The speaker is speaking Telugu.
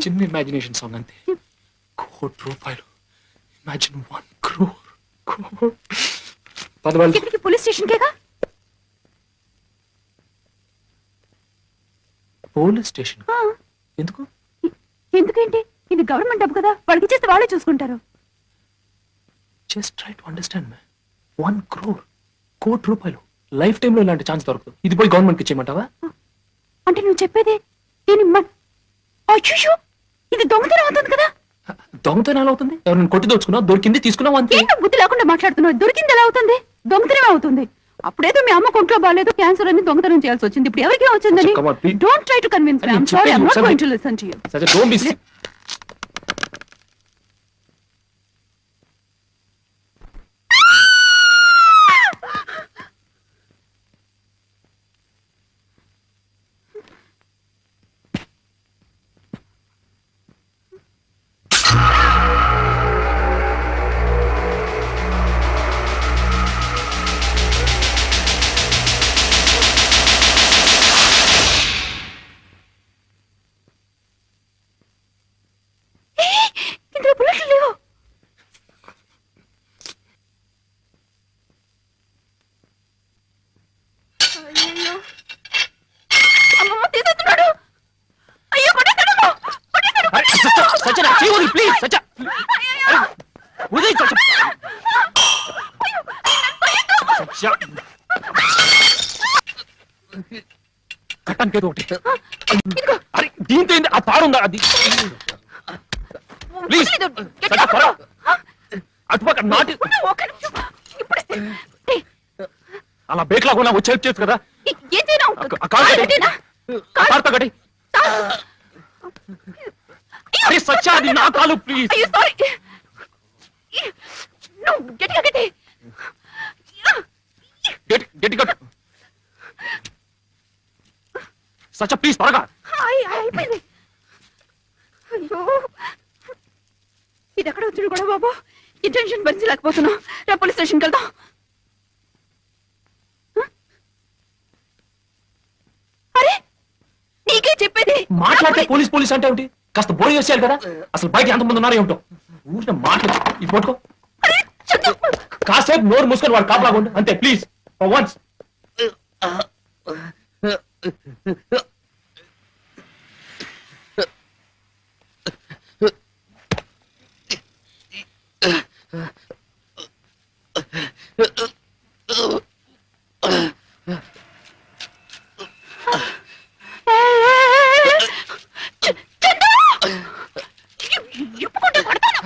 చిన్న ఇమాజినేషన్ సాంగ్ అంతే. ₹1,00,00,000. Imagine 1 crore. ఇక్కడికి పోలీస్ స్టేషన్ కేగా. పోలీస్ స్టేషన్ ఎందుకు? ఎందుకేంటి, ఇది గవర్నమెంట్ డబ్బు కదా, వాళ్ళకి ఇచ్చేస్తే వాళ్ళే చూసుకుంటారు. Just try to understand ma'am. 1 crore, ₹1,00,00,000 life time లో ఇలాంటి ఛాన్స్ దొరకదు. ఇది పోయి గవర్నమెంట్ కి ఇచ్చేయమంటావా? అంటే నువ్వు చెప్పేది దీని అయ్యో, ఇది దొంగతనం అవుతుంది కదా. దొంగతనం ఎలా అవుతుంది? ఎవరిని కొట్టి దోచుకున్నా, దొరికింది తీసుకున్నావు అంతే. ఏంటో బుద్ధి లేకుండా మాట్లాడుతున్నావు. దొరికింది ఎలా అవుతుంది? దొంగతనమే అవుతుంది. అప్పుడేదో మీ అమ్మ కొంట్లో బాగాలేదు, క్యాన్సర్ అని దొంగతనం చేయాల్సి వచ్చింది. ఇప్పుడు ఎవరికి వచ్చిందని? Don't try to convince me. I am sorry, I am not going to listen to you. Don't be. ఇందులో బుల్లెట్లు లేవు. అయ్యో, అమ్మమ్మ తీసేస్తున్నాడు. అయ్యో, కొట్టేస్తాడు. సచన చేయవద్దు ప్లీజ్. సచ ఉదయ్ సచ కట్టండి ఏదో ఒకటి. అరే దీంతో ఏంటి? ఆ తాడుందా? అది ప్లీజ్ అటుపక్క నాటి అలా బేక్ లాగా వచ్చి హెల్ప్ చేయొచ్చు కదా. అరే సచ్చా, అది నా కాలు ప్లీజ్. గట్టి కట్టు సచ్చా ప్లీజ్, త్వరగా. అయిపోయింది. అయ్యో, ఇది ఎక్కడ వచ్చింది కూడా బాబు. ఈ టెన్షన్ భరించలేకపోతున్నావు. రేపు పోలీస్ స్టేషన్కి వెళ్దాం. అరే నీకే చెప్పేది. మాట్లాడితే పోలీస్ పోలీస్ అంటే ఏమిటి? కాస్త బోడి చేసేయాలి కదా. అసలు బయట ఎంతమంది ఉన్నారో ఏమిటో. ఊరికే మాట్లాడు. ఇది పట్టుకో. కాసేపు నోరు మూసుకొని వాడు కాపలాగా ఉండు అంతే ప్లీజ్. వన్స్ ఎప్పుకుంటే కొడతాను.